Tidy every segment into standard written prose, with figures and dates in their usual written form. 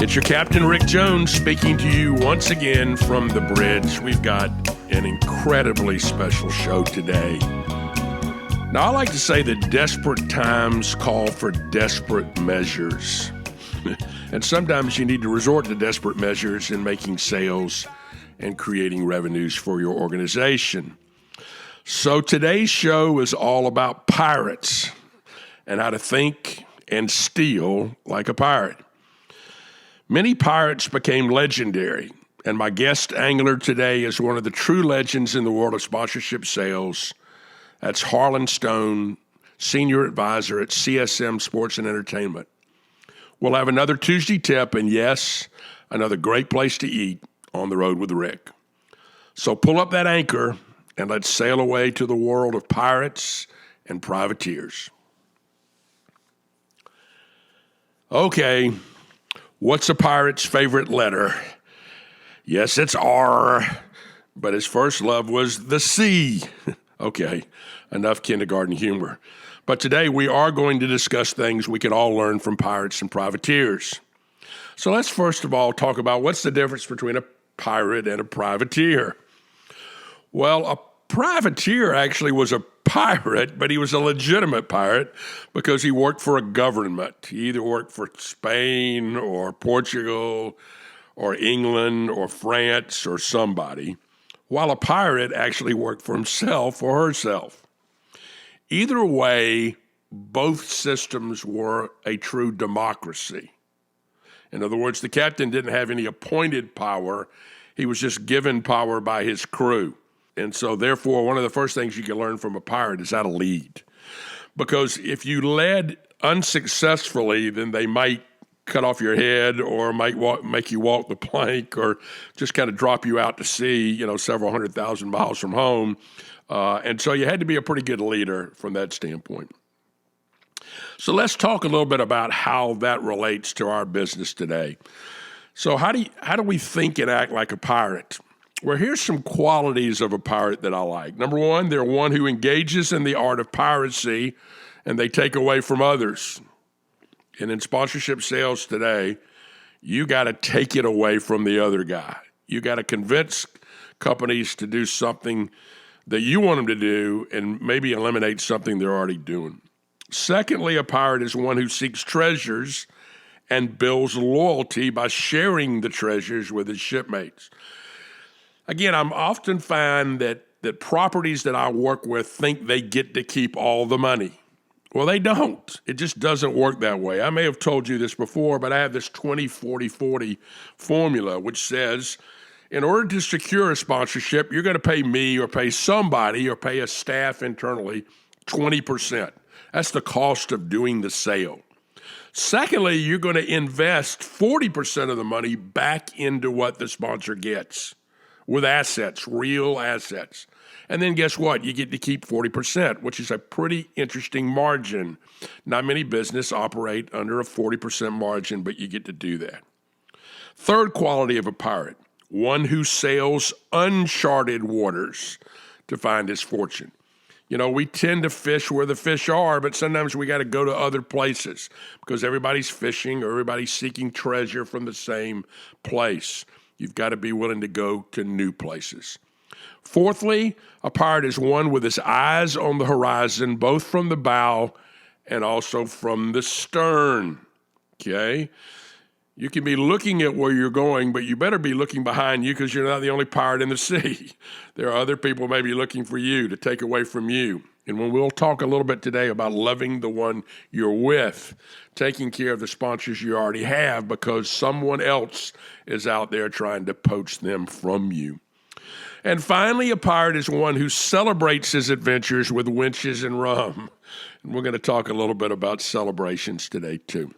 It's your Captain Rick Jones speaking to you once again from the bridge. We've got an incredibly special show today. Now, I like to say that desperate times call for desperate measures. And sometimes you need to resort to desperate measures in making sales and creating revenues for your organization. So today's show is all about pirates and how to think and steal like a pirate. Many pirates became legendary, and my guest angler today is one of the true legends in the world of sponsorship sales. That's Harlan Stone, Senior Advisor at CSM Sports and Entertainment. We'll have another Tuesday tip, and yes, another great place to eat on the road with Rick. So pull up that anchor, and let's sail away to the world of pirates and privateers. Okay. What's a pirate's favorite letter? Yes, it's R, but his first love was the C. Okay, enough kindergarten humor. But today we are going to discuss things we could all learn from pirates and privateers. So let's first of all talk about what's the difference between a pirate and a privateer. Well, a privateer actually was a pirate, but he was a legitimate pirate because he worked for a government. He either worked for Spain or Portugal or England or France or somebody, while a pirate actually worked for himself or herself. Either way, both systems were a true democracy. In other words, the captain didn't have any appointed power. He was just given power by his crew. And so, therefore, one of the first things you can learn from a pirate is how to lead. Because if you led unsuccessfully, then they might cut off your head or might make you walk the plank or just kind of drop you out to sea, several 100,000 miles from home. And so you had to be a pretty good leader from that standpoint. So let's talk a little bit about how that relates to our business today. So how do we think and act like a pirate? Well, here's some qualities of a pirate that I like. Number one, they're one who engages in the art of piracy, and they take away from others. And in sponsorship sales today, you got to take it away from the other guy. You got to convince companies to do something that you want them to do and maybe eliminate something they're already doing. Secondly, a pirate is one who seeks treasures and builds loyalty by sharing the treasures with his shipmates. Again, I'm often find that properties that I work with think they get to keep all the money. Well, they don't. It just doesn't work that way. I may have told you this before, but I have this 20-40-40 formula, which says in order to secure a sponsorship, you're going to pay me or pay somebody or pay a staff internally 20%. That's the cost of doing the sale. Secondly, you're going to invest 40% of the money back into what the sponsor gets. With assets, real assets. And then guess what? You get to keep 40%, which is a pretty interesting margin. Not many businesses operate under a 40% margin, but you get to do that. Third quality of a pirate, one who sails uncharted waters to find his fortune. We tend to fish where the fish are, but sometimes we got to go to other places because everybody's fishing or everybody's seeking treasure from the same place. You've got to be willing to go to new places. Fourthly, a pirate is one with his eyes on the horizon, both from the bow and also from the stern, okay? You can be looking at where you're going, but you better be looking behind you because you're not the only pirate in the sea. There are other people maybe looking for you to take away from you. And we'll talk a little bit today about loving the one you're with, taking care of the sponsors you already have because someone else is out there trying to poach them from you. And finally, a pirate is one who celebrates his adventures with winches and rum. And we're going to talk a little bit about celebrations today, too.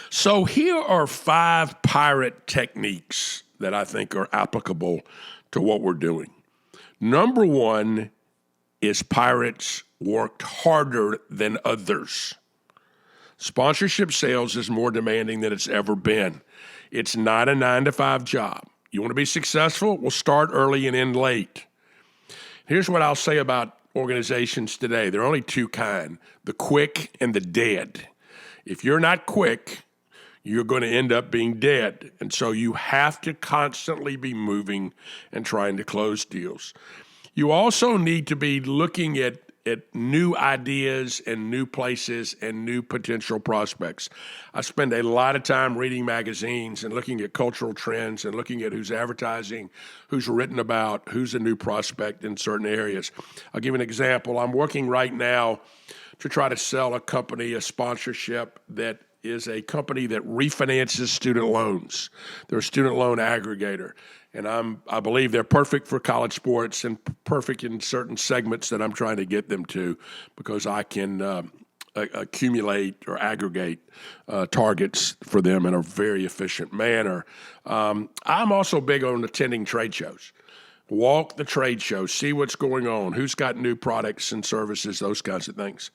So here are 5 pirate techniques that I think are applicable to what we're doing. Number one is pirates worked harder than others. Sponsorship sales is more demanding than it's ever been. It's not a 9-to-5 job. You want to be successful? Well, start early and end late. Here's what I'll say about organizations today. There are only two kinds, the quick and the dead. If you're not quick, you're going to end up being dead. And so you have to constantly be moving and trying to close deals. You also need to be looking at new ideas and new places and new potential prospects. I spend a lot of time reading magazines and looking at cultural trends and looking at who's advertising, who's written about, who's a new prospect in certain areas. I'll give an example. I'm working right now to try to sell a company, a sponsorship that is a company that refinances student loans. They're a student loan aggregator. And I believe they're perfect for college sports and perfect in certain segments that I'm trying to get them to, because I can accumulate or aggregate targets for them in a very efficient manner. I'm also big on attending trade shows. Walk the trade show, see what's going on, who's got new products and services, those kinds of things.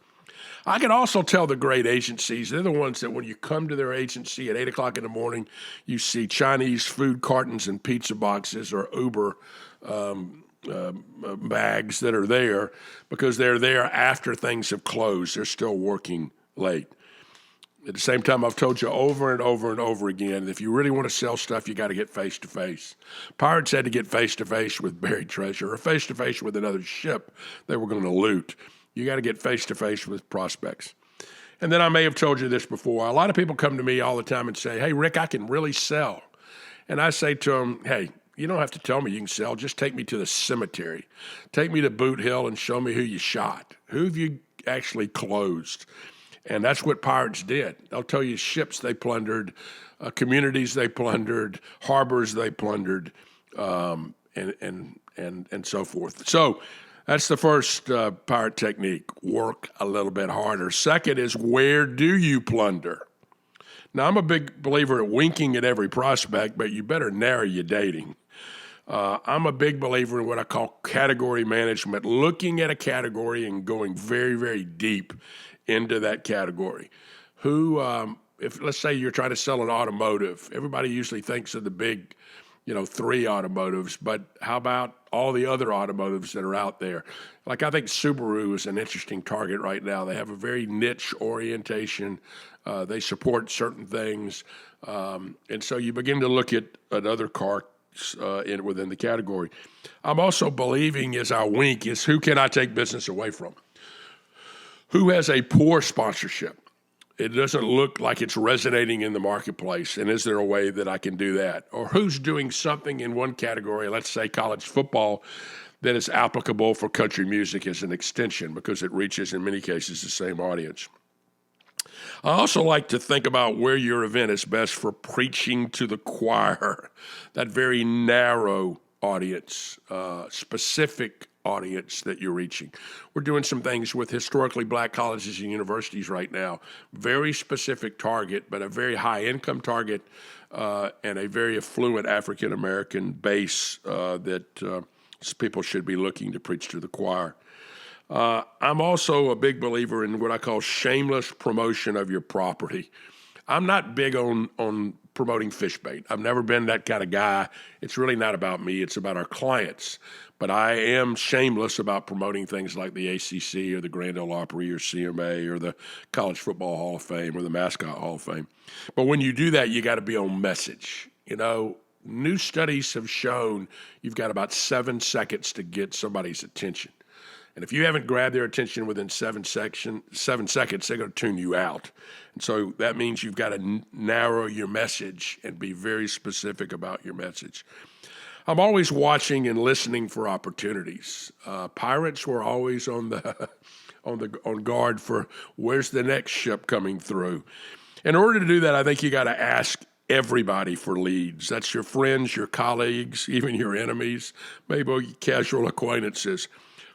I can also tell the great agencies, they're the ones that when you come to their agency at 8 o'clock in the morning, you see Chinese food cartons and pizza boxes or Uber bags that are there because they're there after things have closed. They're still working late. At the same time, I've told you over and over and over again, if you really want to sell stuff, you got to get face-to-face. Pirates had to get face-to-face with buried treasure or face-to-face with another ship they were going to loot. You got to get face-to-face with prospects. And then I may have told you this before. A lot of people come to me all the time and say, hey, Rick, I can really sell. And I say to them, hey, you don't have to tell me you can sell. Just take me to the cemetery. Take me to Boot Hill and show me who you shot. Who have you actually closed? And that's what pirates did. They'll tell you ships they plundered, communities they plundered, harbors they plundered, and so forth. So that's the first pirate technique, work a little bit harder. Second is, where do you plunder? Now, I'm a big believer at winking at every prospect, but you better narrow your dating. I'm a big believer in what I call category management, looking at a category and going very, very deep into that category. If let's say you're trying to sell an automotive, everybody usually thinks of the big, 3 automotives, but how about all the other automotives that are out there? Like, I think Subaru is an interesting target right now. They have a very niche orientation. They support certain things. And so you begin to look at other cars within the category. I'm also believing as I wink is, who can I take business away from? Who has a poor sponsorship? It doesn't look like it's resonating in the marketplace, and is there a way that I can do that? Or who's doing something in one category, let's say college football, that is applicable for country music as an extension, because it reaches, in many cases, the same audience. I also like to think about where your event is best for preaching to the choir, that very narrow audience, specific audience that you're reaching. We're doing some things with historically black colleges and universities right now. Very specific target, but a very high income target and a very affluent African-American base that people should be looking to preach to the choir. I'm also a big believer in what I call shameless promotion of your property. I'm not big on promoting FishBait. I've never been that kind of guy. It's really not about me. It's about our clients. But I am shameless about promoting things like the ACC or the Grand Ole Opry or CMA or the College Football Hall of Fame or the Mascot Hall of Fame. But when you do that, you got to be on message. New studies have shown you've got about 7 seconds to get somebody's attention. And if you haven't grabbed their attention within 7 seconds, they're going to tune you out. And so that means you've got to narrow your message and be very specific about your message. I'm always watching and listening for opportunities. Pirates were always on guard for where's the next ship coming through. In order to do that, I think you got to ask everybody for leads. That's your friends, your colleagues, even your enemies, maybe casual acquaintances.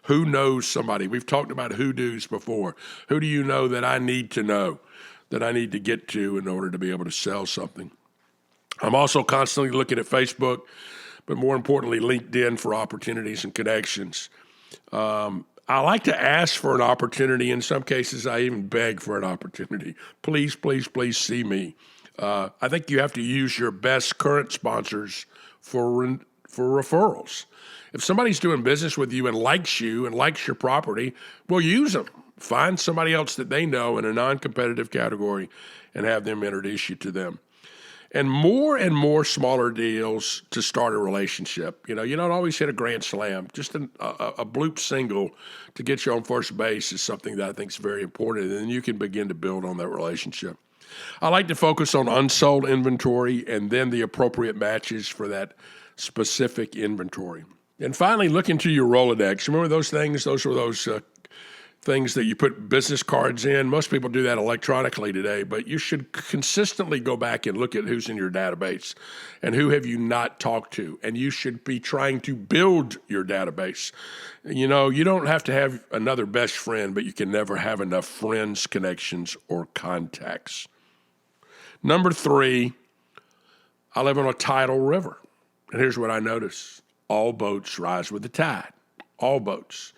Who knows somebody? We've talked about who-dos before. Who do you know that I need to know, that I need to get to in order to be able to sell something? I'm also constantly looking at Facebook, but more importantly, LinkedIn for opportunities and connections. I like to ask for an opportunity. In some cases, I even beg for an opportunity. Please, please, please see me. I think you have to use your best current sponsors for referrals. If somebody's doing business with you and likes your property, well, use them. Find somebody else that they know in a non-competitive category and have them introduce you to them. And more smaller deals to start a relationship. You don't always hit a grand slam. Just a bloop single to get you on first base is something that I think is very important, and then you can begin to build on that relationship. I like to focus on unsold inventory and then the appropriate matches for that specific inventory. And finally, look into your Rolodex. Remember those things? Those were those things that you put business cards in. Most people do that electronically today, but you should consistently go back and look at who's in your database and who have you not talked to. And you should be trying to build your database. You don't have to have another best friend, but you can never have enough friends, connections, or contacts. Number 3, I live on a tidal river. And here's what I notice. All boats rise with the tide. All boats.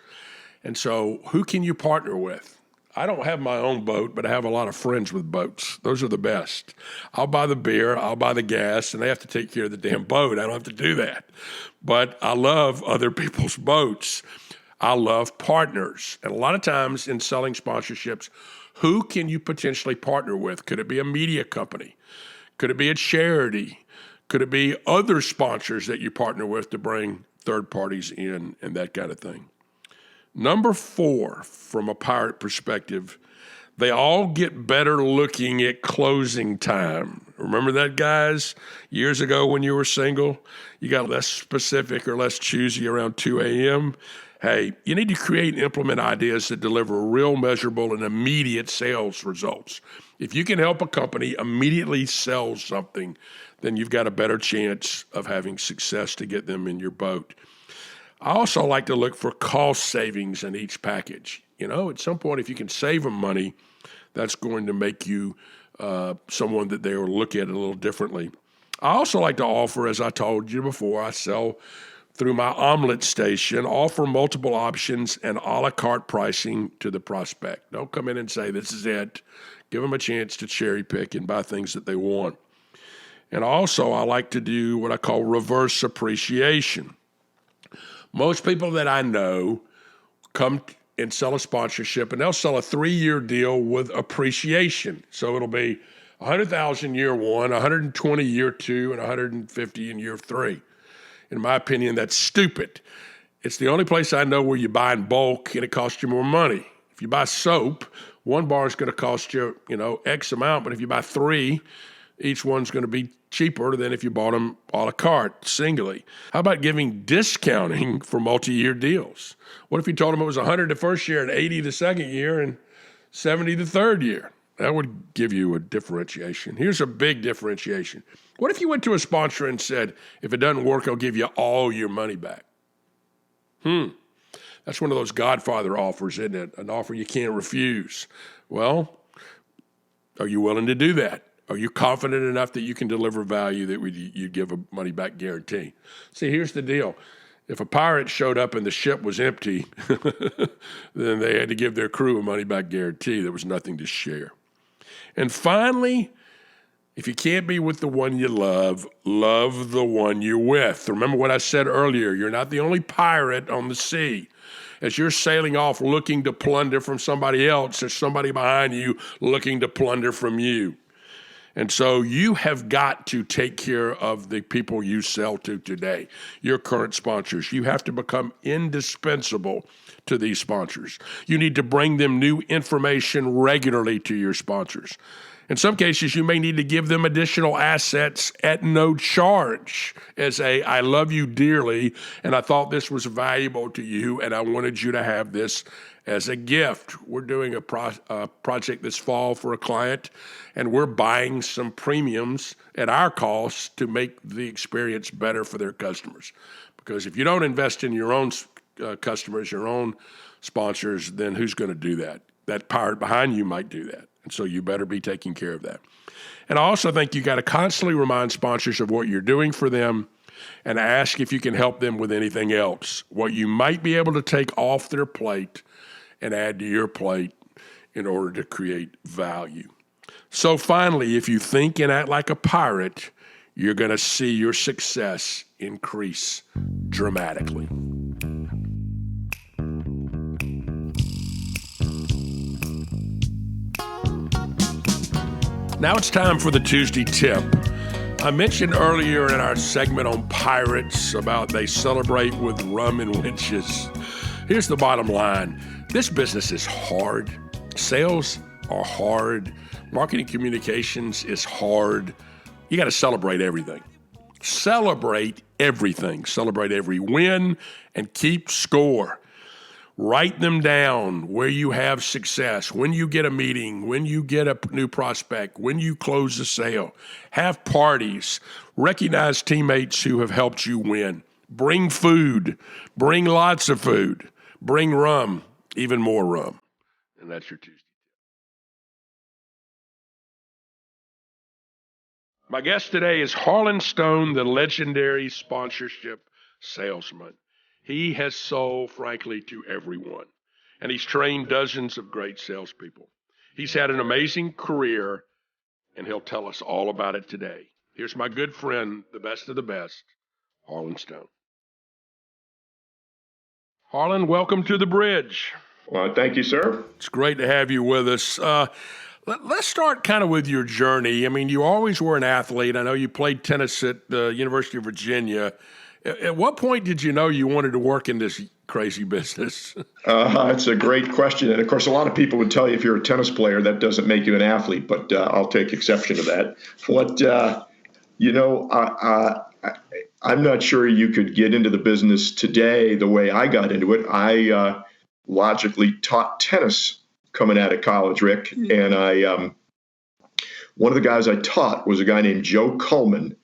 And so who can you partner with? I don't have my own boat, but I have a lot of friends with boats. Those are the best. I'll buy the beer, I'll buy the gas, and they have to take care of the damn boat. I don't have to do that. But I love other people's boats. I love partners. And a lot of times in selling sponsorships, who can you potentially partner with? Could it be a media company? Could it be a charity? Could it be other sponsors that you partner with to bring third parties in and that kind of thing? Number 4, from a pirate perspective, they all get better looking at closing time. Remember that, guys? Years ago when you were single, you got less specific or less choosy around 2 a.m. Hey, you need to create and implement ideas that deliver real, measurable, and immediate sales results. If you can help a company immediately sell something, then you've got a better chance of having success to get them in your boat. I also like to look for cost savings in each package. At some point, if you can save them money, that's going to make you someone that they will look at it a little differently. I also like to offer, as I told you before, I sell through my omelet station, offer multiple options and a la carte pricing to the prospect. Don't come in and say, this is it. Give them a chance to cherry pick and buy things that they want. And also, I like to do what I call reverse appreciation. Most people that I know come and sell a sponsorship, and they'll sell a 3-year deal with appreciation. So it'll be $100,000 year 1, $120 year 2, and $150 in year 3. In my opinion, that's stupid. It's the only place I know where you buy in bulk and it costs you more money. If you buy soap, 1 bar is going to cost you, X amount, but if you buy 3, each one's going to be cheaper than if you bought them a la carte, singly. How about giving discounting for multi-year deals? What if you told them it was 100 the first year and 80 the second year and 70 the third year? That would give you a differentiation. Here's a big differentiation. What if you went to a sponsor and said, if it doesn't work, I'll give you all your money back? That's one of those Godfather offers, isn't it? An offer you can't refuse. Well, are you willing to do that? Are you confident enough that you can deliver value that you give a money-back guarantee? See, here's the deal. If a pirate showed up and the ship was empty, then they had to give their crew a money-back guarantee. There was nothing to share. And finally, if you can't be with the one you love, love the one you're with. Remember what I said earlier. You're not the only pirate on the sea. As you're sailing off looking to plunder from somebody else, there's somebody behind you looking to plunder from you. And so you have got to take care of the people you sell to today, your current sponsors. You have to become indispensable to these sponsors. You need to bring them new information regularly to your sponsors. In some cases, you may need to give them additional assets at no charge as I love you dearly, and I thought this was valuable to you, and I wanted you to have this as a gift. We're doing a project this fall for a client, and we're buying some premiums at our cost to make the experience better for their customers. Because if you don't invest in your own customers, your own sponsors, then who's going to do that? That pirate behind you might do that. And so you better be taking care of that. And I also think you got to constantly remind sponsors of what you're doing for them and ask if you can help them with anything else, what you might be able to take off their plate and add to your plate in order to create value. So finally, if you think and act like a pirate, you're going to see your success increase dramatically. Now it's time for the Tuesday tip. I mentioned earlier in our segment on pirates about they celebrate with rum and winches. Here's the bottom line. This business is hard. Sales are hard. Marketing communications is hard. You got to celebrate everything. Celebrate everything. Celebrate every win and keep score. Write them down where you have success, when you get a meeting, when you get a new prospect, when you close a sale. Have parties. Recognize teammates who have helped you win. Bring food. Bring lots of food. Bring rum, even more rum. And that's your Tuesday. My guest today is Harlan Stone, the legendary sponsorship salesman. He has sold, frankly, to everyone, and he's trained dozens of great salespeople. He's had an amazing career, and he'll tell us all about it today. Here's my good friend, the best of the best, Harlan Stone. Harlan, welcome to the bridge. Well, thank you, sir. It's great to have you with us. Let's start kind of with your journey. I mean, you always were an athlete. I know you played tennis at the University of Virginia. At what point did you know you wanted to work in this crazy business? It's a great question. And of course, a lot of people would tell you if you're a tennis player, that doesn't make you an athlete, but I'll take exception to that. I'm not sure you could get into the business today the way I got into it. I logically taught tennis coming out of college, Rick. And one of the guys I taught was a guy named Joe Coleman.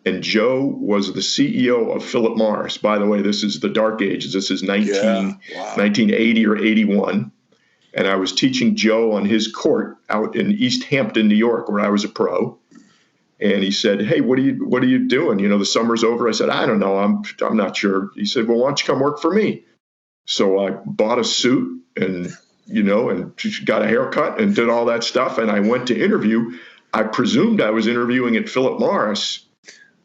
And Joe was the CEO of Philip Morris. By the way, this is the dark ages. This is 1980 or 81. And I was teaching Joe on his court out in East Hampton, New York, where I was a pro. And he said, "Hey, what are you doing? You know, the summer's over." I said, "I don't know. I'm not sure." He said, "Well, why don't you come work for me?" So I bought a suit and got a haircut and did all that stuff. And I went to interview. I presumed I was interviewing at Philip Morris.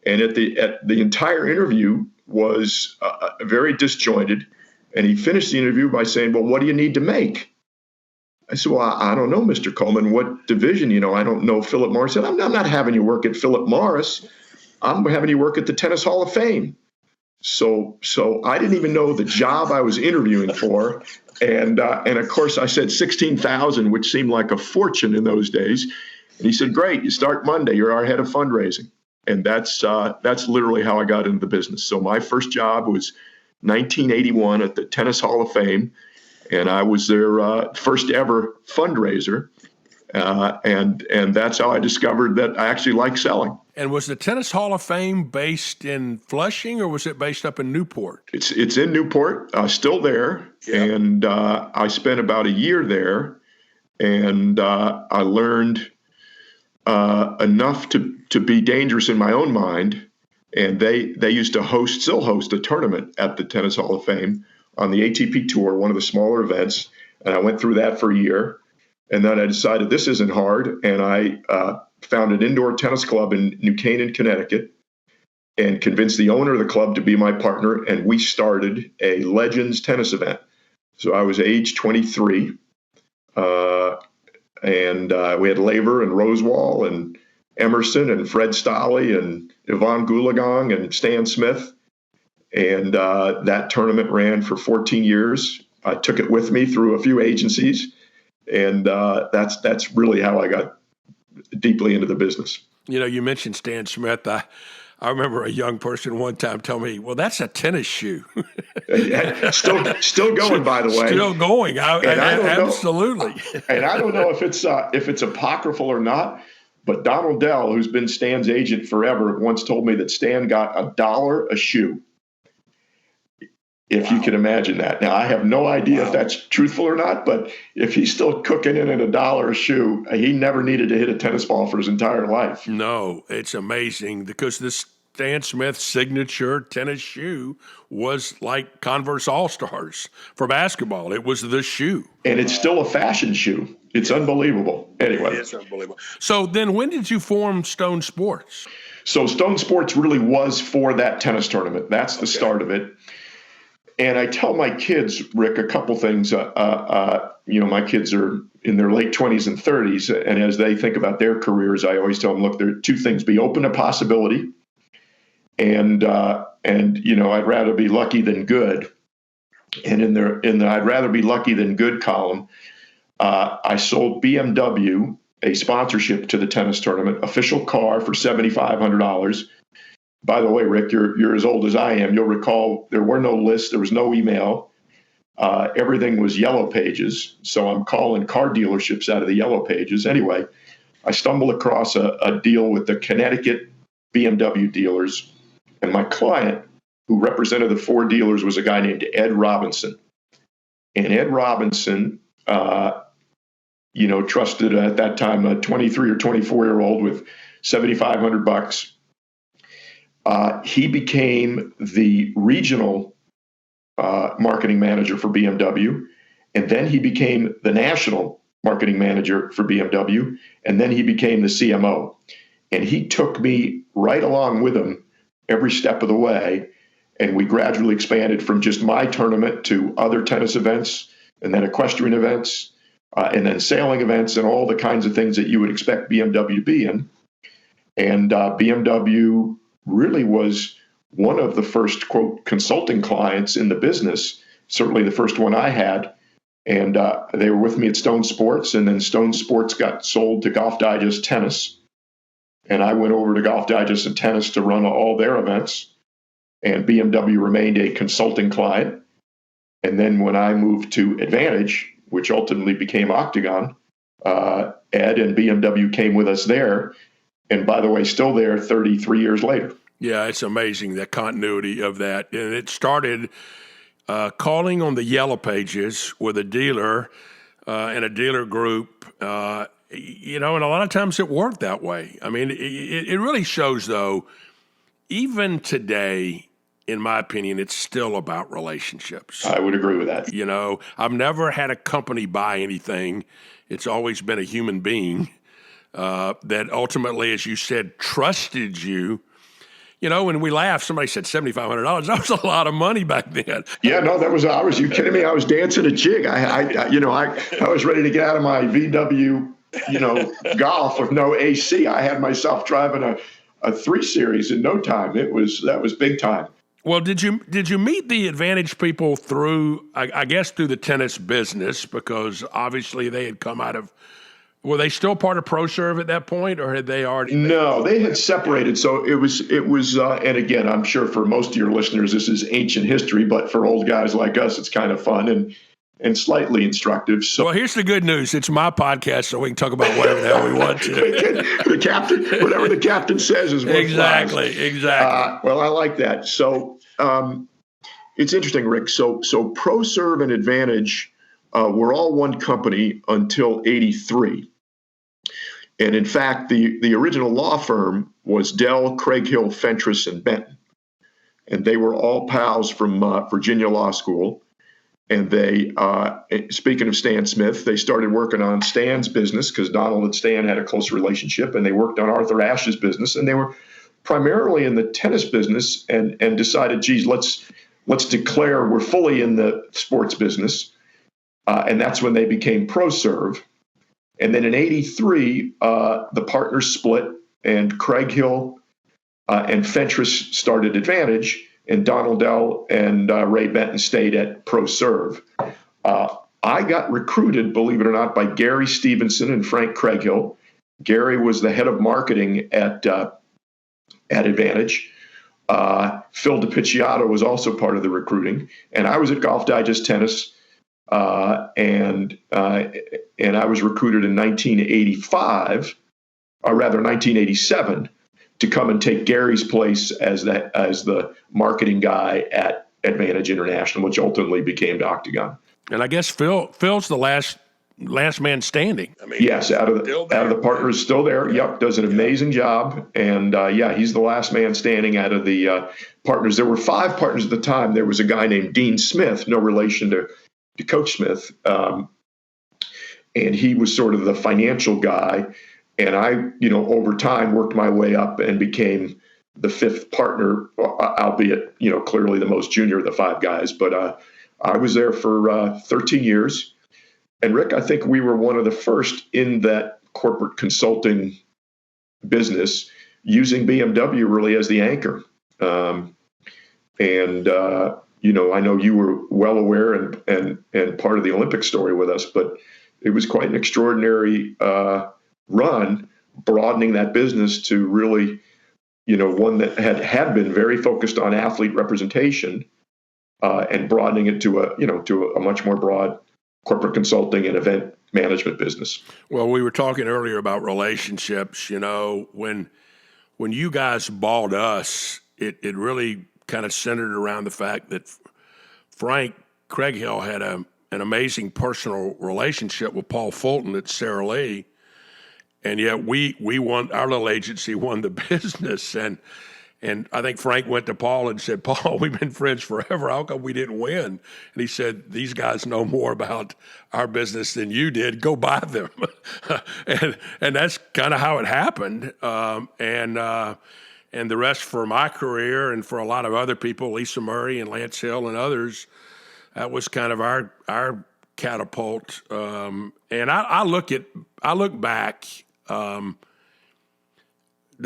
And at the entire interview was very disjointed. And he finished the interview by saying, "Well, what do you need to make?" I said, "Well, I don't know, Mr. Coleman. What division? I don't know Philip Morris." He said, I'm not having you work at Philip Morris. I'm having you work at the Tennis Hall of Fame. So I didn't even know the job I was interviewing for. And of course, I said $16,000, which seemed like a fortune in those days. And he said, "Great, you start Monday. You're our head of fundraising." And that's literally how I got into the business. So my first job was 1981 at the Tennis Hall of Fame, and I was their first ever fundraiser. And that's how I discovered that I actually like selling. And was the Tennis Hall of Fame based in Flushing, or was it based up in Newport? It's in Newport, still there. Yeah. And I spent about a year there, and I learned enough to be dangerous in my own mind. And they used to still host a tournament at the Tennis Hall of Fame on the ATP Tour, one of the smaller events. And I went through that for a year. And then I decided this isn't hard. And I found an indoor tennis club in New Canaan, Connecticut, and convinced the owner of the club to be my partner. And we started a Legends tennis event. So I was age 23. And we had Laver and Rosewall and Emerson and Fred Stolle and Yvonne Goolagong and Stan Smith. And that tournament ran for 14 years. I took it with me through a few agencies. And that's really how I got deeply into the business. You mentioned Stan Smith. I remember a young person one time told me, "Well, that's a tennis shoe." Still going, by the way. Still going. Absolutely. And I don't know if it's apocryphal or not, but Donald Dell, who's been Stan's agent forever, once told me that Stan got $1 a shoe. If you can imagine that. Now, I have no idea if that's truthful or not, but if he's still cooking in at $1 a shoe, he never needed to hit a tennis ball for his entire life. No, it's amazing because this Stan Smith signature tennis shoe was like Converse All-Stars for basketball. It was the shoe. And it's still a fashion shoe. It's unbelievable. Anyway. It's unbelievable. So then when did you form Stone Sports? So Stone Sports really was for that tennis tournament. That's the start of it. And I tell my kids, Rick, a couple things. My kids are in their late 20s and 30s, and as they think about their careers, I always tell them, look, there are two things: be open to possibility, and I'd rather be lucky than good. And in the I'd rather be lucky than good column, I sold BMW a sponsorship to the tennis tournament, official car for $7,500. By the way, Rick, you're as old as I am. You'll recall there were no lists, there was no email. Everything was yellow pages. So I'm calling car dealerships out of the yellow pages. Anyway, I stumbled across a deal with the Connecticut BMW dealers, and my client, who represented the four dealers, was a guy named Ed Robinson. And Ed Robinson, trusted at that time a 23 or 24-year-old with $7,500. He became the regional marketing manager for BMW, and then he became the national marketing manager for BMW, and then he became the CMO. And he took me right along with him every step of the way, and we gradually expanded from just my tournament to other tennis events, and then equestrian events, and then sailing events, and all the kinds of things that you would expect BMW to be in. And BMW really was one of the first, quote, consulting clients in the business, certainly the first one I had. And they were with me at Stone Sports, and then Stone Sports got sold to Golf Digest Tennis. And I went over to Golf Digest and Tennis to run all their events. And BMW remained a consulting client. And then when I moved to Advantage, which ultimately became Octagon, Ed and BMW came with us there. And by the way, still there 33 years later. Yeah, it's amazing, the continuity of that. And it started calling on the yellow pages with a dealer and a dealer group, and a lot of times it worked that way. I mean, it really shows, though, even today, in my opinion, it's still about relationships. I would agree with that. I've never had a company buy anything. It's always been a human being that ultimately, as you said, trusted you. When we laughed, somebody said $7,500. That was a lot of money back then. Yeah, no, you kidding me? I was dancing a jig. I was ready to get out of my VW, Golf with no AC. I had myself driving a 3 Series in no time. That was big time. Well, did you meet the Advantage people through, I guess, through the tennis business? Because obviously they had come out of. Were they still part of ProServe at that point, or had they already? No, they had separated. So it was, and again, I'm sure for most of your listeners, this is ancient history, but for old guys like us, it's kind of fun and slightly instructive. So, well, here's the good news. It's my podcast, so we can talk about whatever the hell we want to. The captain, whatever the captain says is what Exactly. Well, I like that. So it's interesting, Rick. So ProServe and Advantage were all one company until '83. And in fact, the original law firm was Dell, Craig Hill, Fentress, and Benton. And they were all pals from Virginia Law School. And they, speaking of Stan Smith, they started working on Stan's business because Donald and Stan had a close relationship, and they worked on Arthur Ashe's business. And they were primarily in the tennis business and decided, geez, let's declare we're fully in the sports business. And that's when they became ProServe. And then in '83, the partners split, and Craig Hill and Fentress started Advantage, and Donald Dell and Ray Benton stayed at ProServe. I got recruited, believe it or not, by Gary Stevenson and Frank Craighill. Gary was the head of marketing at Advantage. Phil DiPicciotto was also part of the recruiting, and I was at Golf Digest Tennis. And I was recruited in 1987, to come and take Gary's place as the marketing guy at Advantage International, which ultimately became Octagon. And I guess Phil's the last man standing. I mean, yes, out of the partners, still there. Yep, does an amazing job. And he's the last man standing out of the partners. There were 5 partners at the time. There was a guy named Dean Smith, no relation to Coach Smith, and he was sort of the financial guy. And I, over time, worked my way up and became the fifth partner, albeit, clearly the most junior of the five guys. But I was there for 13 years. And Rick, I think we were one of the first in that corporate consulting business using BMW really as the anchor. I know you were well aware and part of the Olympic story with us, but it was quite an extraordinary run, broadening that business to really, one that had been very focused on athlete representation, and broadening it to a much more broad corporate consulting and event management business. Well, we were talking earlier about relationships. When you guys bought us, it really kind of centered around the fact that Frank Craighill had an amazing personal relationship with Paul Fulton at Sara Lee, and yet we won, our little agency won the business, and I think Frank went to Paul and said, "Paul, we've been friends forever. How come we didn't win?" And he said, "These guys know more about our business than you did. Go buy them." and that's kind of how it happened. And the rest for my career and for a lot of other people, Lisa Murray and Lance Hill and others, that was kind of our catapult. And I look back, the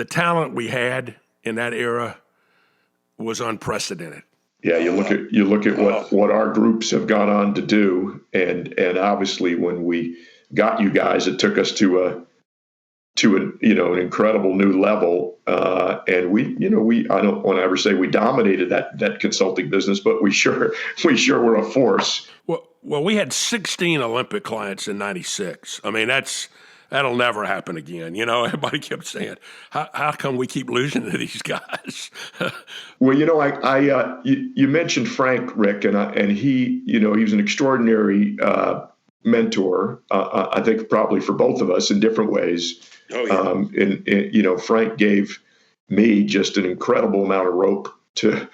talent we had in that era was unprecedented. Yeah, you look at what our groups have gone on to do, and obviously when we got you guys, it took us to an incredible new level, and we I don't want to ever say we dominated that consulting business, but we sure were a force. Well, we had 16 Olympic clients in #96. I mean, that'll never happen again. Everybody kept saying, how come we keep losing to these guys? Well, you mentioned Frank, Rick, and he was an extraordinary mentor. I think probably for both of us in different ways. Oh, yeah. And Frank gave me just an incredible amount of rope to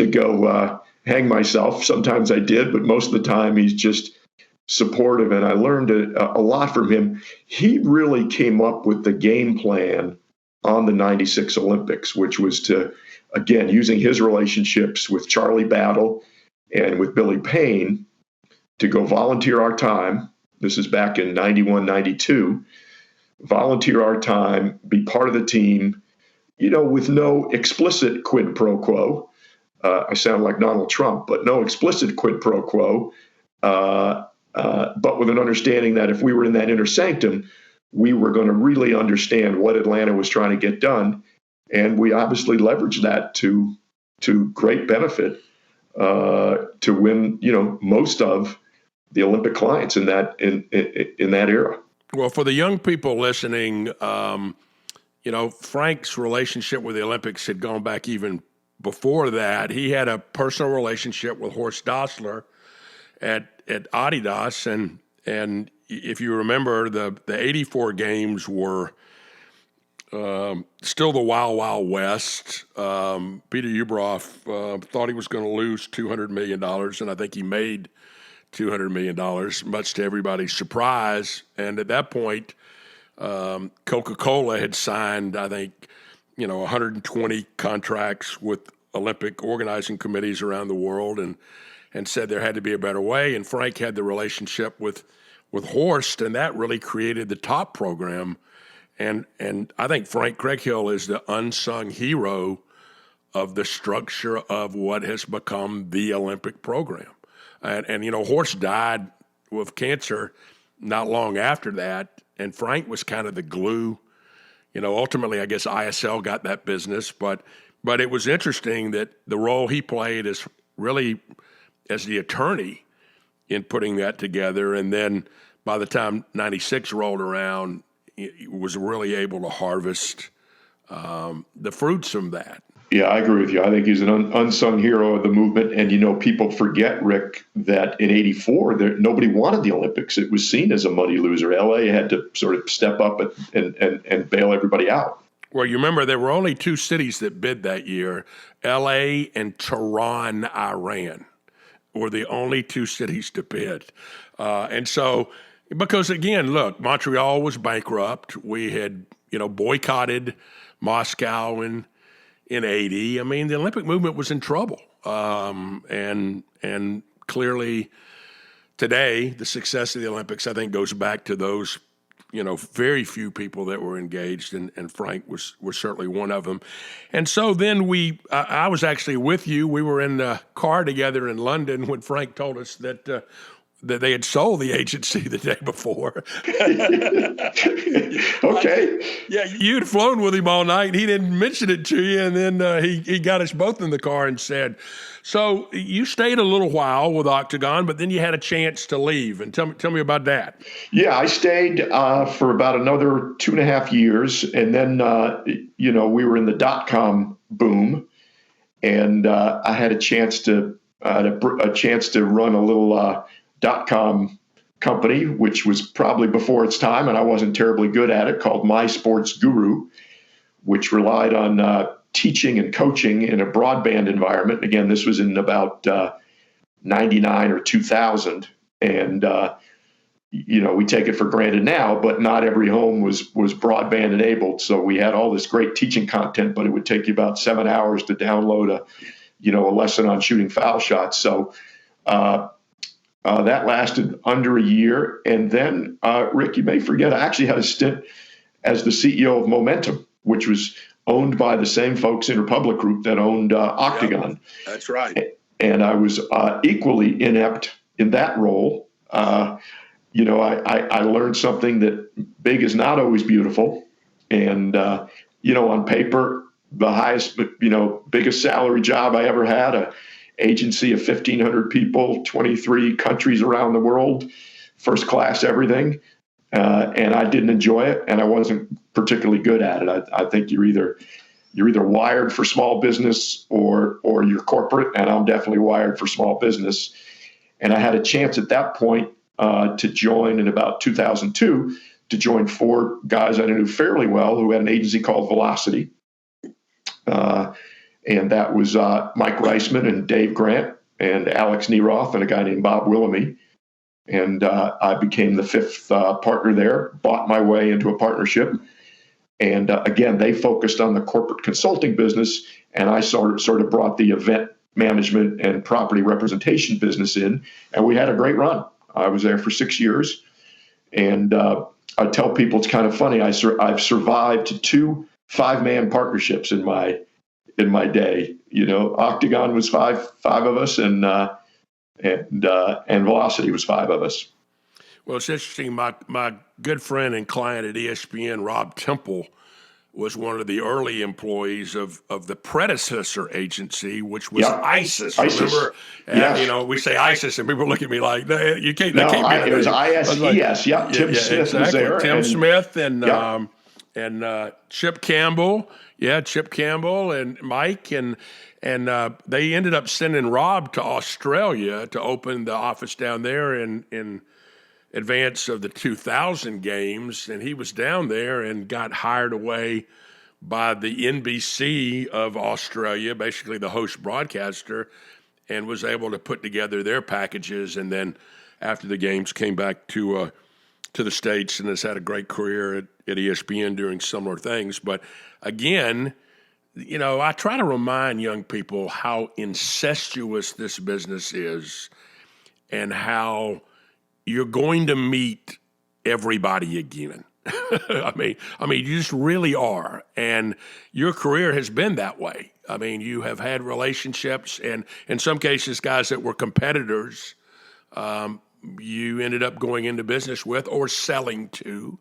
go hang myself. Sometimes I did, but most of the time he's just supportive, and I learned a lot from him. He really came up with the game plan on the '96 Olympics, which was to, again, using his relationships with Charlie Battle and with Billy Payne, to go volunteer our time. This is back in '91, '92. Volunteer our time, be part of the team, with no explicit quid pro quo. I sound like Donald Trump, but no explicit quid pro quo. But with an understanding that if we were in that inner sanctum, we were going to really understand what Atlanta was trying to get done. And we obviously leveraged that to great benefit, to win, most of the Olympic clients in that era. Well, for the young people listening, Frank's relationship with the Olympics had gone back even before that. He had a personal relationship with Horst Dassler at Adidas, and if you remember, the '84 games were still the Wild Wild West. Peter Ueberroth thought he was going to lose $200 million, and I think he made $200 million, much to everybody's surprise. And at that point, Coca-Cola had signed, I think, 120 contracts with Olympic organizing committees around the world, and said there had to be a better way. And Frank had the relationship with Horst, and that really created the top program. And I think Frank Craighill is the unsung hero of the structure of what has become the Olympic program. And Horst died with cancer not long after that, and Frank was kind of the glue. Ultimately, I guess ISL got that business, but it was interesting that the role he played is really as the attorney in putting that together. And then by the time '96 rolled around, he was really able to harvest the fruits from that. Yeah, I agree with you. I think he's an unsung hero of the movement. And, people forget, Rick, that in '84, nobody wanted the Olympics. It was seen as a money loser. LA had to sort of step up and bail everybody out. Well, you remember there were only two cities that bid that year. LA and Tehran, Iran were the only two cities to bid. And so, because again, look, Montreal was bankrupt. We had, boycotted Moscow and in '80, I mean, the Olympic movement was in trouble, and clearly today the success of the Olympics, I think, goes back to those, very few people that were engaged, and Frank was certainly one of them. And so then I was actually with you. We were in the car together in London when Frank told us that they had sold the agency the day before. Okay. Yeah, you'd flown with him all night. He didn't mention it to you, and then he got us both in the car and said, so you stayed a little while with Octagon, but then you had a chance to leave. And tell me about that. Yeah, I stayed for about another 2.5 years, and then we were in the .com boom, and I had a chance to run a little .com company, which was probably before its time, and I wasn't terribly good at it, called My Sports Guru, which relied on teaching and coaching in a broadband environment. Again, this was in about 99 or 2000, and we take it for granted now, but not every home was broadband enabled. So we had all this great teaching content, but it would take you about 7 hours to download a lesson on shooting foul shots. So that lasted under a year. And then, Rick, you may forget, I actually had a stint as the CEO of Momentum, which was owned by the same folks in Republic Group that owned Octagon. Yep, that's right. And I was equally inept in that role. I learned something that big is not always beautiful. And, on paper, the highest, biggest salary job I ever had, a agency of 1,500 people, 23 countries around the world, first class everything. And I didn't enjoy it, and I wasn't particularly good at it. I think you're either wired for small business or you're corporate, and I'm definitely wired for small business. And I had a chance at that point to join in about 2002 to join 4 guys I knew fairly well who had an agency called Velocity. And that was Mike Reisman and Dave Grant and Alex Neroth and a guy named Bob Willamy. And I became the 5th partner there, bought my way into a partnership. And again, they focused on the corporate consulting business, and I sort of brought the event management and property representation business in, and we had a great run. I was there for 6 years, and I tell people it's kind of funny. I've survived 2 5-man partnerships in my day. Octagon was five of us, and Velocity was 5 of us. Well, it's interesting. My good friend and client at ESPN, Rob Temple, was one of the early employees of the predecessor agency, which was ISIS. Remember? And, we say ISIS, and people look at me like, you can't. No, it was ISES. Yep, Tim Smith was there. Tim Smith and Chip Campbell. Yeah, Chip Campbell and Mike, and they ended up sending Rob to Australia to open the office down there in advance of the 2000 games, and he was down there and got hired away by the NBC of Australia, basically the host broadcaster, and was able to put together their packages. And then after the games, came back to the States and has had a great career at ESPN doing similar things. But again, I try to remind young people how incestuous this business is and how you're going to meet everybody again. I mean, you just really are. And your career has been that way. I mean, you have had relationships, and in some cases, guys that were competitors, you ended up going into business with or selling to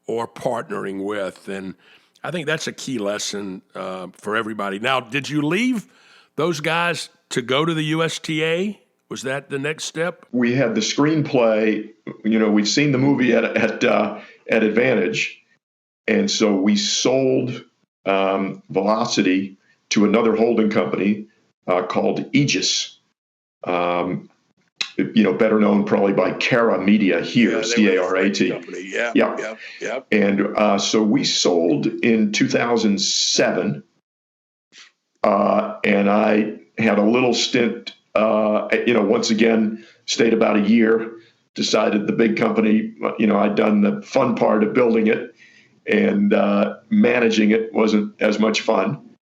or partnering with. And I think that's a key lesson for everybody. Now, did you leave those guys to go to the USTA? Was that the next step? We had the screenplay. We'd seen the movie at Advantage, and so we sold Velocity to another holding company called Aegis. Better known probably by Cara Media here, CARAT. Yeah. And so we sold in 2007, and I had a little stint. Once again, stayed about a year, decided the big company, I'd done the fun part of building it, and managing it wasn't as much fun.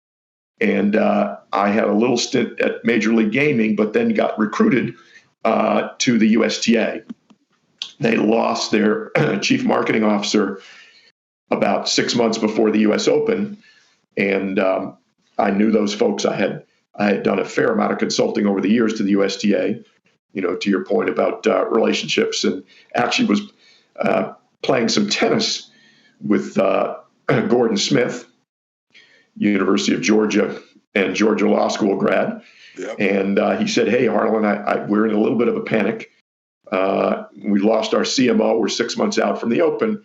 And I had a little stint at Major League Gaming, but then got recruited to the USTA. They lost their chief marketing officer about 6 months before the U.S. Open, and I knew those folks. I had done a fair amount of consulting over the years to the USTA. To your point about relationships, and actually was playing some tennis with Gordon Smith, University of Georgia and Georgia Law School grad. Yep. And he said, "Hey, Harlan, we're in a little bit of a panic. We lost our CMO. We're 6 months out from the Open.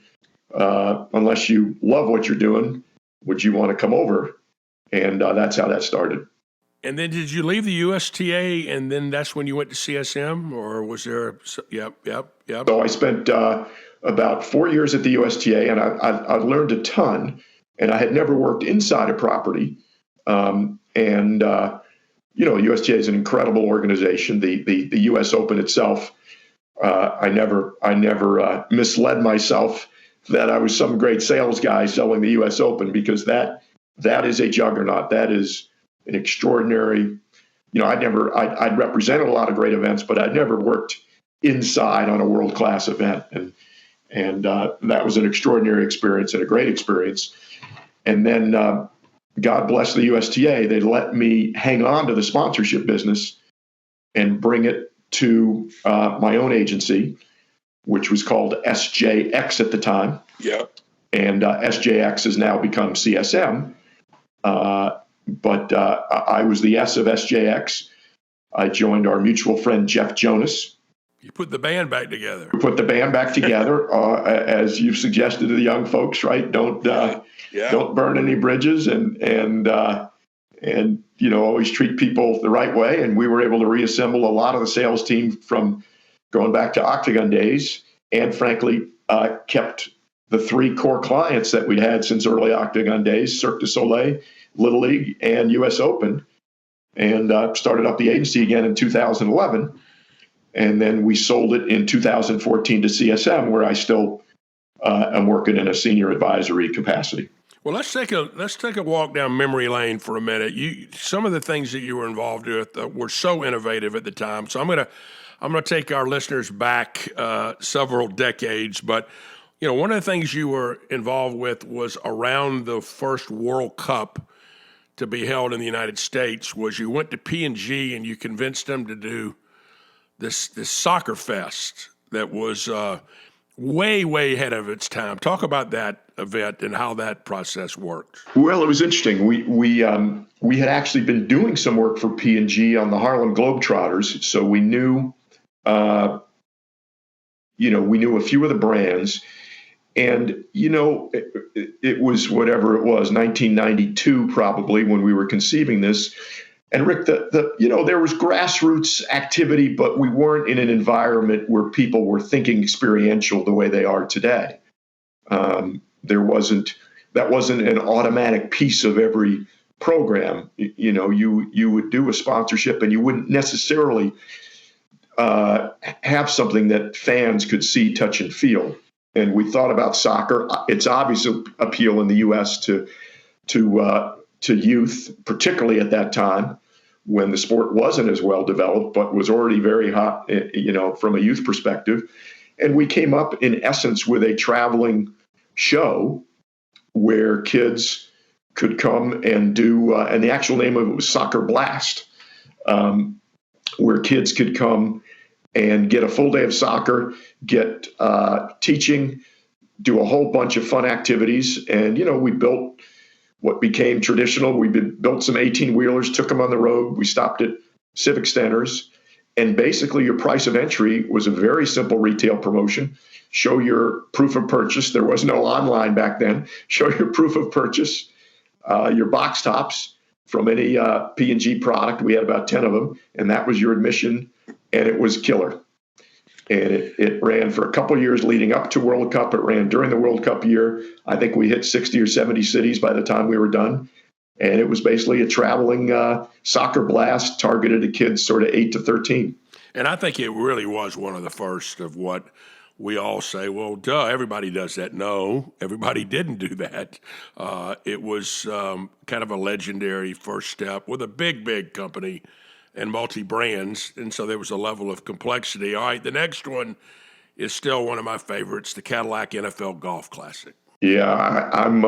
Unless you love what you're doing, would you want to come over?" And that's how that started. And then did you leave the USTA and then that's when you went to CSM, or was there? Yep. So I spent about 4 years at the USTA, and I learned a ton. And I had never worked inside a property. USTA is an incredible organization. The U.S. Open itself, I never misled myself that I was some great sales guy selling the U.S. Open, because that is a juggernaut. That is an extraordinary. I'd represented a lot of great events, but I'd never worked inside on a world-class event, and that was an extraordinary experience and a great experience. And then, God bless the USTA, they let me hang on to the sponsorship business and bring it to my own agency, which was called SJX at the time. Yeah. And SJX has now become CSM. But I was the S of SJX. I joined our mutual friend, Jeff Jonas. You put the band back together. We put the band back together, as you've suggested to the young folks, right? Don't burn any bridges, and always treat people the right way. And we were able to reassemble a lot of the sales team from going back to Octagon days, and frankly, kept the three core clients that we'd had since early Octagon days: Cirque du Soleil, Little League, and U.S. Open, and started up the agency again in 2011. And then we sold it in 2014 to CSM, where I still am working in a senior advisory capacity. Well, let's take a walk down memory lane for a minute. Some of the things that you were involved with were so innovative at the time. So I'm gonna take our listeners back several decades. But one of the things you were involved with was around the first World Cup to be held in the United States. Was you went to P&G and you convinced them to do this soccer fest that was way ahead of its time. Talk about that event and how that process worked. Well, it was interesting. We had actually been doing some work for P&G on the Harlem Globetrotters, so we knew we knew a few of the brands, and it was whatever it was, 1992 probably, when we were conceiving this. And Rick, there was grassroots activity, but we weren't in an environment where people were thinking experiential the way they are today. That wasn't an automatic piece of every program. You would do a sponsorship, and you wouldn't necessarily have something that fans could see, touch, and feel. And we thought about soccer. Its obvious appeal in the U.S. to youth, particularly at that time, when the sport wasn't as well developed, but was already very hot, from a youth perspective. And we came up, in essence, with a traveling show where kids could come and do, and the actual name of it was Soccer Blast, where kids could come and get a full day of soccer, get teaching, do a whole bunch of fun activities. And, we built what became traditional. We built some 18-wheelers, took them on the road. We stopped at civic centers. And basically your price of entry was a very simple retail promotion. Show your proof of purchase. There was no online back then. Show your proof of purchase, your box tops from any P&G product. We had about 10 of them, and that was your admission, and it was killer. And it ran for a couple of years leading up to World Cup. It ran during the World Cup year. I think we hit 60 or 70 cities by the time we were done. And it was basically a traveling soccer blast targeted at kids sort of 8 to 13. And I think it really was one of the first of what we all say, well, duh, everybody does that. No, everybody didn't do that. It was kind of a legendary first step with a big, big company and multi-brands, and so there was a level of complexity. All right, the next one is still one of my favorites, the Cadillac NFL Golf Classic. Yeah, I'm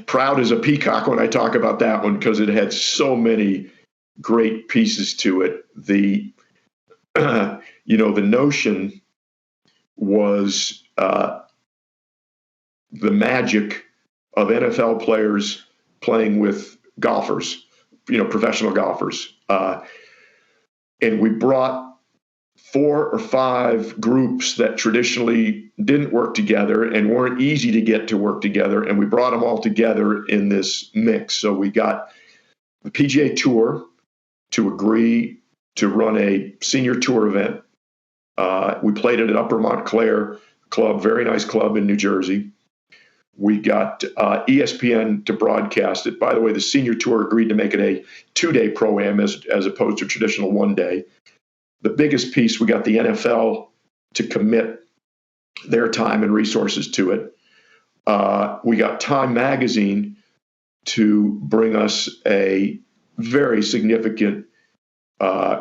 proud as a peacock when I talk about that one because it had so many great pieces to it. The the notion was the magic of NFL players playing with golfers, professional golfers. And we brought 4 or 5 groups that traditionally didn't work together and weren't easy to get to work together, and we brought them all together in this mix. So we got the PGA Tour to agree to run a senior tour event. We played it at Upper Montclair Club, very nice club in New Jersey. We got ESPN to broadcast it. By the way, the senior tour agreed to make it a 2-day pro-am as opposed to traditional 1 day. The biggest piece, we got the NFL to commit their time and resources to it. We got Time Magazine to bring us a very significant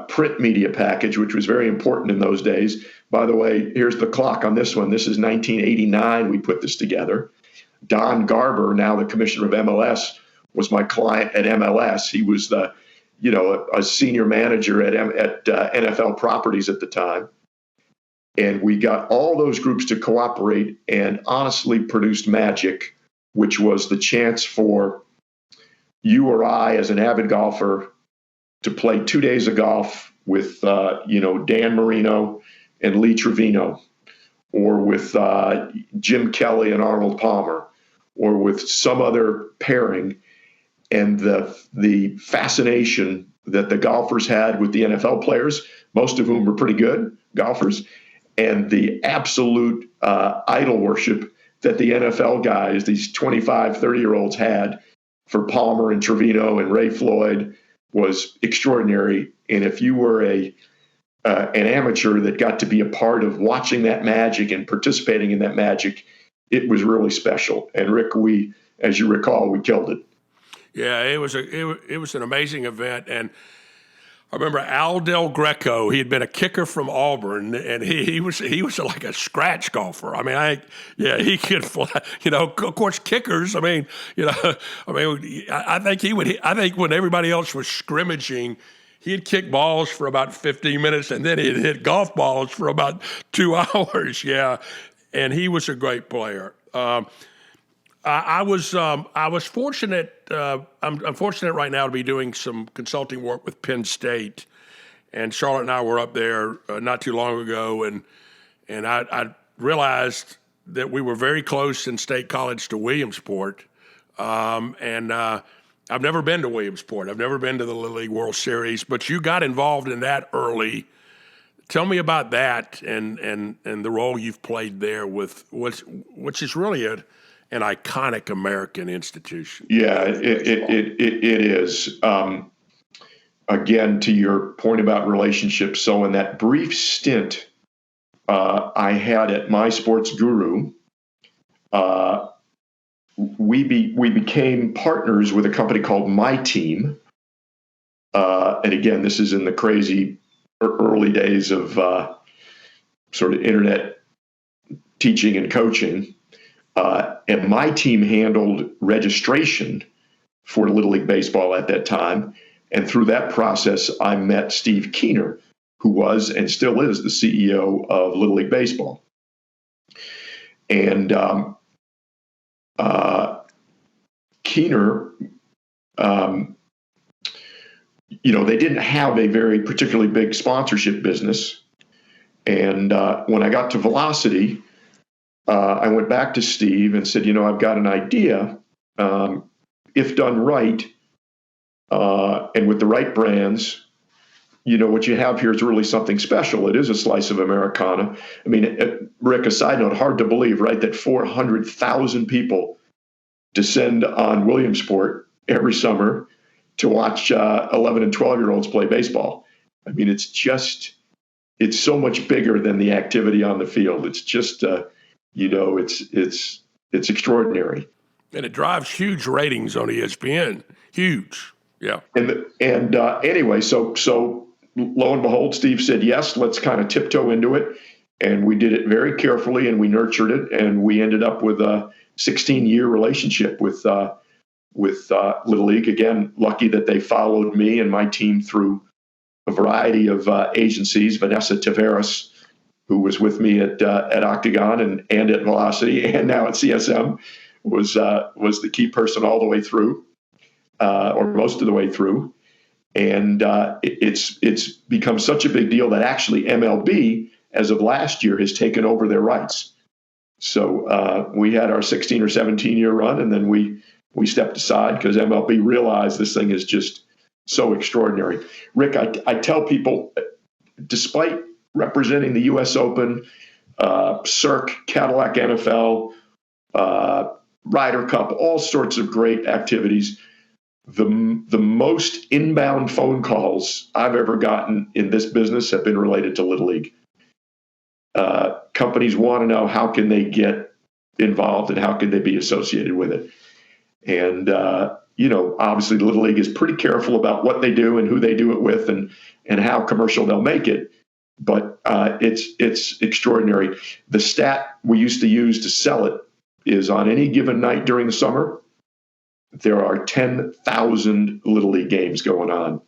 print media package, which was very important in those days. By the way, here's the clock on this one. This is 1989 we put this together. Don Garber, now the commissioner of MLS, was my client at MLS. He was a senior manager at NFL Properties at the time. And we got all those groups to cooperate and honestly produced magic, which was the chance for you or I as an avid golfer to play 2 days of golf with, Dan Marino and Lee Trevino, or with Jim Kelly and Arnold Palmer, or with some other pairing. And the fascination that the golfers had with the NFL players, most of whom were pretty good golfers, and the absolute idol worship that the NFL guys, these 25, 30-year-olds had for Palmer and Trevino and Ray Floyd was extraordinary. And if you were an amateur that got to be a part of watching that magic and participating in that magic, it was really special. And Rick, as you recall, we killed it. Yeah, it was an amazing event, and I remember Al Del Greco. He had been a kicker from Auburn, and he was like a scratch golfer. I mean, he could fly. Of course, kickers. I think when everybody else was scrimmaging, he'd kick balls for about 15 minutes, and then he'd hit golf balls for about 2 hours. Yeah, and he was a great player. I was fortunate. I'm fortunate right now to be doing some consulting work with Penn State, and Charlotte and I were up there not too long ago, and I realized that we were very close in State College to Williamsport, and I've never been to Williamsport. I've never been to the Little League World Series, but you got involved in that early. Tell me about that and the role you've played there with which is really an iconic American institution. Yeah, it is. Again, to your point about relationships, so in that brief stint I had at My Sports Guru, we became partners with a company called My Team. And again, this is in the crazy early days of sort of internet teaching and coaching. And My Team handled registration for Little League Baseball at that time. And through that process, I met Steve Keener, who was and still is the CEO of Little League Baseball. And Keener, they didn't have a very particularly big sponsorship business. And when I got to Velocity, I went back to Steve and said, I've got an idea. If done right, and with the right brands, what you have here is really something special. It is a slice of Americana. I mean, Rick, a side note, hard to believe, right, that 400,000 people descend on Williamsport every summer to watch 11 and 12-year-olds play baseball. I mean, it's it's so much bigger than the activity on the field. It's just, it's extraordinary. And it drives huge ratings on ESPN. Huge. Yeah. And anyway, so lo and behold, Steve said, yes, let's kind of tiptoe into it. And we did it very carefully, and we nurtured it, and we ended up with a 16-year relationship with Little League. Again, lucky that they followed me and my team through a variety of agencies. Vanessa Taveras, who was with me at Octagon and at Velocity and now at CSM, was the key person all the way through, or most of the way through. And it's become such a big deal that actually MLB, as of last year, has taken over their rights. So we had our 16 or 17-year run, and then we stepped aside because MLB realized this thing is just so extraordinary. Rick, I tell people, despite representing the U.S. Open, Cirque, Cadillac NFL, Ryder Cup, all sorts of great activities, the most inbound phone calls I've ever gotten in this business have been related to Little League. Companies want to know how can they get involved and how can they be associated with it. And, obviously Little League is pretty careful about what they do and who they do it with and how commercial they'll make it. But it's extraordinary. The stat we used to use to sell it is on any given night during the summer, there are 10,000 Little League games going on.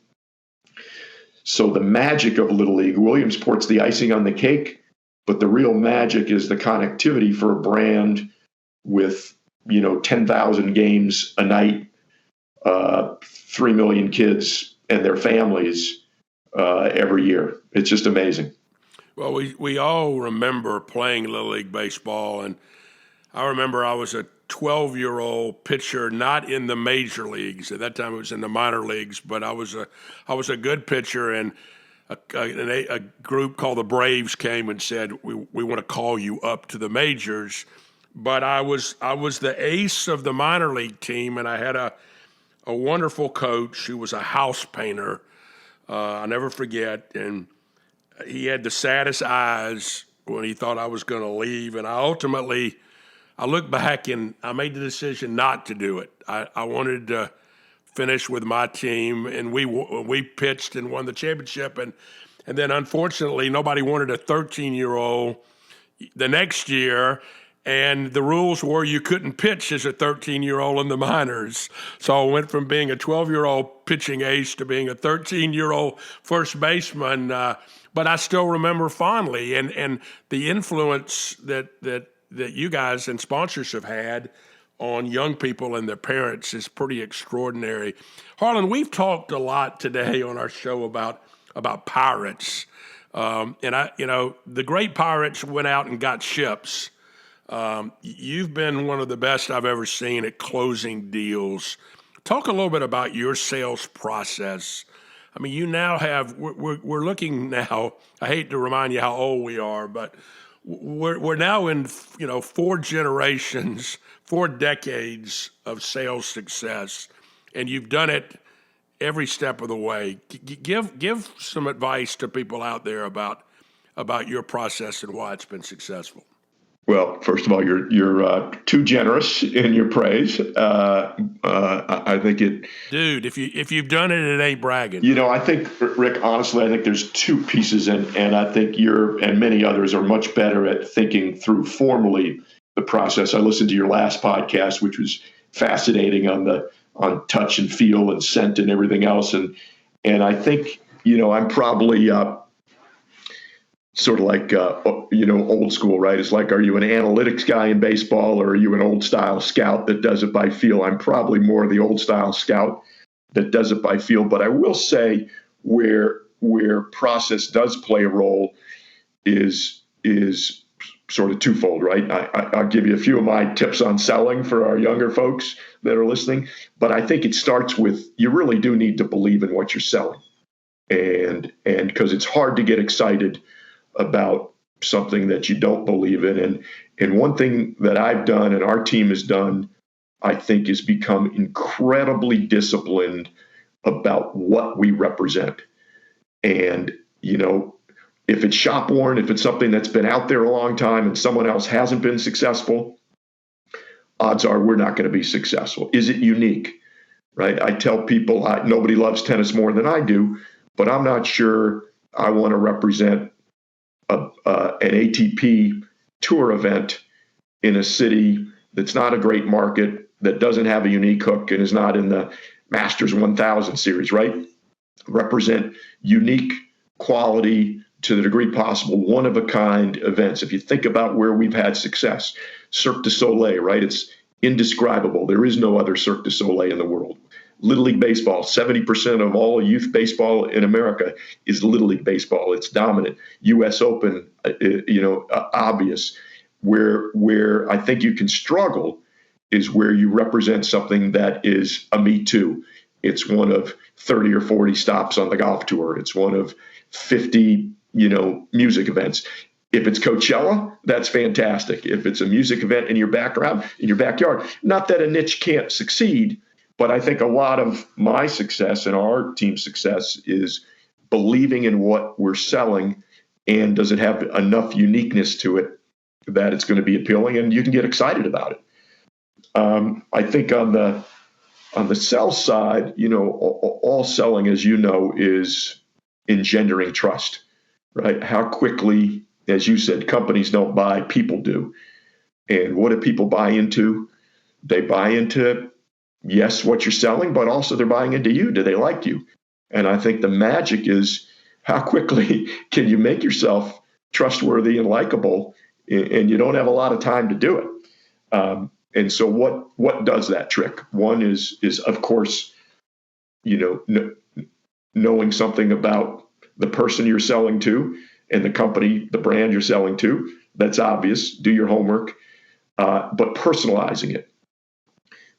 So the magic of Little League, Williamsport's the icing on the cake, but the real magic is the connectivity for a brand with, 10,000 games a night, 3 million kids and their families every year. It's just amazing. Well, we all remember playing Little League baseball, and I remember I was a 12-year-old pitcher, not in the major leagues. At that time, it was in the minor leagues, but I was a good pitcher, and a group called the Braves came and said, we want to call you up to the majors. But I was the ace of the minor league team, and I had a wonderful coach who was a house painter. I'll never forget, and he had the saddest eyes when he thought I was going to leave, and I look back and I made the decision not to do it. I wanted to finish with my team, and we pitched and won the championship, and then unfortunately nobody wanted a 13-year-old the next year, and the rules were you couldn't pitch as a 13-year-old in the minors. So I went from being a 12-year-old pitching ace to being a 13-year-old first baseman. But I still remember fondly, and the influence that you guys and sponsors have had on young people and their parents is pretty extraordinary. Harlan, we've talked a lot today on our show about pirates. And the great pirates went out and got ships. You've been one of the best I've ever seen at closing deals. Talk a little bit about your sales process. I mean, you now have, we're looking now, I hate to remind you how old we are, but we're now in, 4 generations, 4 decades of sales success, and you've done it every step of the way. Give some advice to people out there about your process and why it's been successful. Well, first of all, you're too generous in your praise. I think it, dude. If you've done it, it ain't bragging. I think, Rick, honestly, I think there's 2 pieces, and I think you and many others are much better at thinking through formally the process. I listened to your last podcast, which was fascinating on touch and feel and scent and everything else, and I think I'm probably. Sort of like, old school, right? It's like, are you an analytics guy in baseball or are you an old style scout that does it by feel? I'm probably more the old style scout that does it by feel. But I will say where process does play a role is sort of twofold, right? I'll give you a few of my tips on selling for our younger folks that are listening. But I think it starts with, you really do need to believe in what you're selling. And because it's hard to get excited about something that you don't believe in. And one thing that I've done and our team has done, I think, is become incredibly disciplined about what we represent. And, If it's shop worn, if it's something that's been out there a long time and someone else hasn't been successful, odds are we're not going to be successful. Is it unique? Right? I tell people nobody loves tennis more than I do, but I'm not sure I want to represent an ATP tour event in a city that's not a great market, that doesn't have a unique hook and is not in the Masters 1000 series, right? Represent unique quality to the degree possible, one-of-a-kind events. If you think about where we've had success, Cirque du Soleil, right? It's indescribable. There is no other Cirque du Soleil in the world. Little League Baseball, 70% of all youth baseball in America is Little League Baseball. It's dominant. U.S. Open, obvious. Where I think you can struggle is where you represent something that is a me too. It's one of 30 or 40 stops on the golf tour. It's one of 50, music events. If it's Coachella, that's fantastic. If it's a music event in your background, in your backyard, not that a niche can't succeed, but I think a lot of my success and our team's success is believing in what we're selling, and does it have enough uniqueness to it that it's going to be appealing and you can get excited about it. I think on the sell side, all selling, as you know, is engendering trust, right? How quickly, as you said, companies don't buy, people do. And what do people buy into? They buy into, yes, what you're selling, but also they're buying into you. Do they like you? And I think the magic is how quickly can you make yourself trustworthy and likable, and you don't have a lot of time to do it. And so what does that trick? One is of course, knowing something about the person you're selling to and the company, the brand you're selling to. That's obvious. Do your homework, but personalizing it.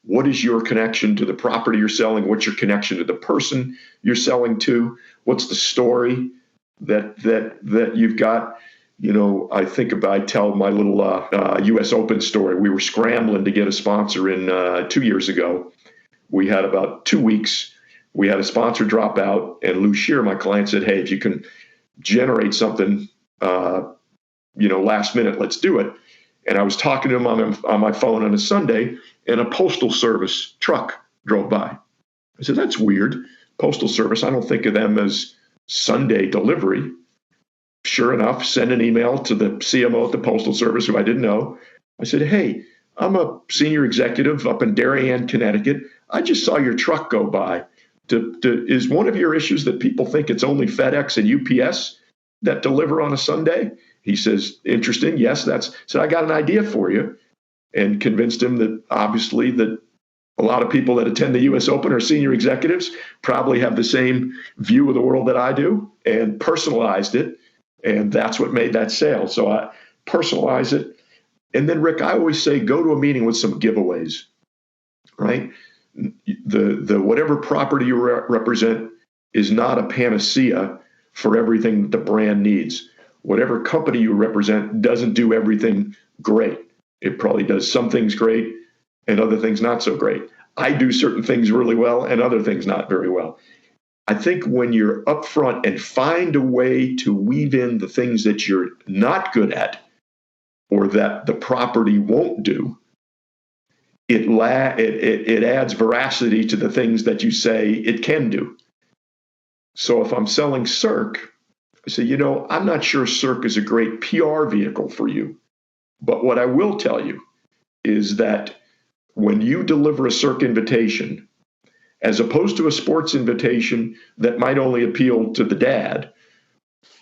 What is your connection to the property you're selling? What's your connection to the person you're selling to? What's the story that you've got? I tell my little U.S. Open story. We were scrambling to get a sponsor in 2 years ago. We had about 2 weeks. We had a sponsor drop out, and Lou Shear, my client, said, "Hey, if you can generate something, last minute, let's do it." And I was talking to him on my phone on a Sunday, and a postal service truck drove by. I said, "That's weird. Postal service, I don't think of them as Sunday delivery." Sure enough, send an email to the CMO at the Postal Service, who I didn't know. I said, "Hey, I'm a senior executive up in Darien, Connecticut. I just saw your truck go by. Is one of your issues that people think it's only FedEx and UPS that deliver on a Sunday?" He says, "Interesting. Yes, so I got an idea for you," and convinced him that obviously that a lot of people that attend the U.S. Open are senior executives, probably have the same view of the world that I do, and personalized it. And that's what made that sale. So I personalize it. And then, Rick, I always say, go to a meeting with some giveaways, right? The whatever property you represent is not a panacea for everything that the brand needs. Whatever company you represent doesn't do everything great. It probably does some things great and other things not so great. I do certain things really well and other things not very well. I think when you're upfront and find a way to weave in the things that you're not good at or that the property won't do, it adds veracity to the things that you say it can do. So if I'm selling Cirque, I say, I'm not sure Cirque is a great PR vehicle for you. But what I will tell you is that when you deliver a Cirque invitation, as opposed to a sports invitation that might only appeal to the dad,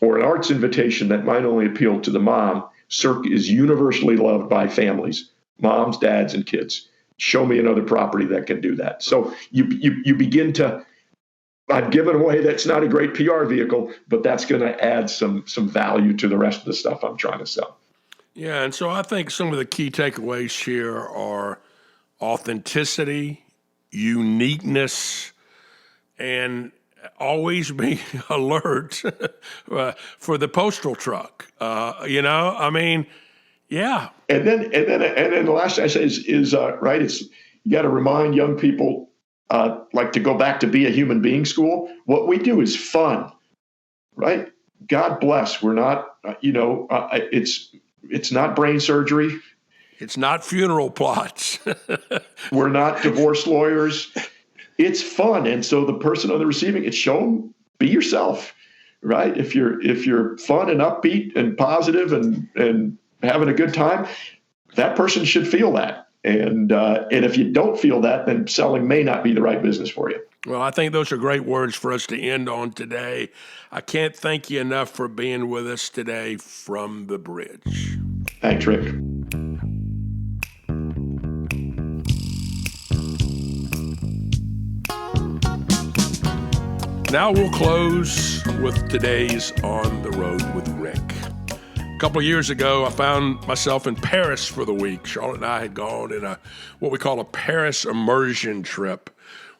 or an arts invitation that might only appeal to the mom, Cirque is universally loved by families, moms, dads, and kids. Show me another property that can do that. So you begin to, I've given away that's not a great PR vehicle, but that's going to add some value to the rest of the stuff I'm trying to sell. Yeah, and so I think some of the key takeaways here are authenticity, uniqueness, and always be alert for the postal truck. Yeah. And then the last thing I say is right. It's you got to remind young people like to go back to be a human being school. What we do is fun, right? God bless. We're not, it's not brain surgery. It's not funeral plots. We're not divorce lawyers. It's fun. And so the person on the receiving, it's show them, be yourself, right? If you're fun and upbeat and positive and having a good time, that person should feel that. And if you don't feel that, then selling may not be the right business for you. Well, I think those are great words for us to end on today. I can't thank you enough for being with us today from the bridge. Thanks, Rick. Now we'll close with today's On the Road with Rick. A couple of years ago, I found myself in Paris for the week. Charlotte and I had gone in what we call a Paris immersion trip,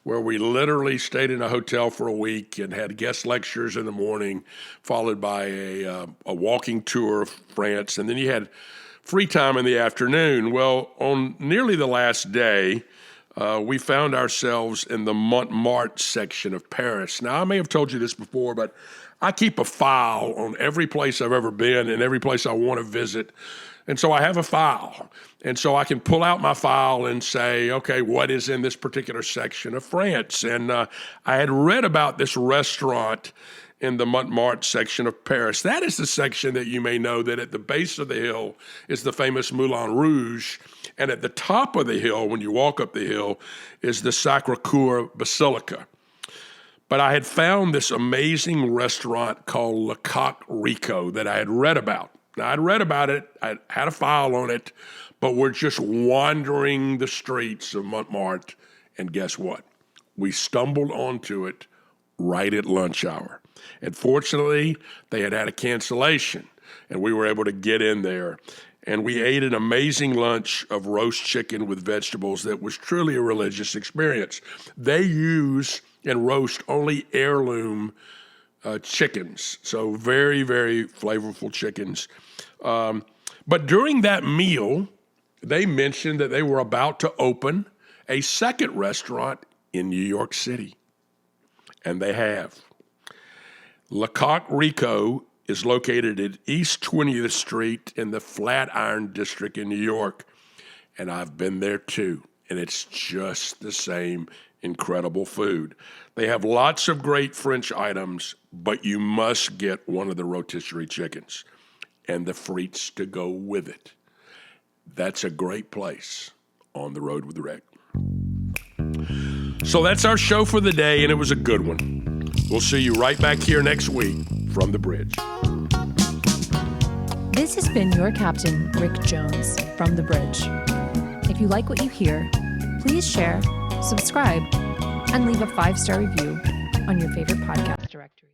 where we literally stayed in a hotel for a week and had guest lectures in the morning, followed by a walking tour of France. And then you had free time in the afternoon. Well, on nearly the last day, we found ourselves in the Montmartre section of Paris. Now, I may have told you this before, but I keep a file on every place I've ever been and every place I want to visit. And so I have a file. And so I can pull out my file and say, okay, what is in this particular section of France? And I had read about this restaurant in the Montmartre section of Paris. That is the section that you may know that at the base of the hill is the famous Moulin Rouge. And at the top of the hill, when you walk up the hill, is the Sacré-Cœur Basilica. But I had found this amazing restaurant called Le Coq Rico that I had read about. Now, I'd read about it, I had a file on it, but we're just wandering the streets of Montmartre, and guess what? We stumbled onto it right at lunch hour. And fortunately, they had a cancellation, and we were able to get in there. And we ate an amazing lunch of roast chicken with vegetables that was truly a religious experience. They use and roast only heirloom chickens, so very, very flavorful chickens. But during that meal, they mentioned that they were about to open a second restaurant in New York City, and they have. Le Coq Rico is located at East 20th Street in the Flatiron District in New York, and I've been there too, and it's just the same incredible food. They have lots of great French items, but you must get one of the rotisserie chickens and the frites to go with it. That's a great place on the road with Rick. So that's our show for the day, and it was a good one. We'll see you right back here next week from the bridge. This has been your captain, Rick Jones, from the bridge. If you like what you hear, please share, subscribe, and leave a 5-star review on your favorite podcast directory.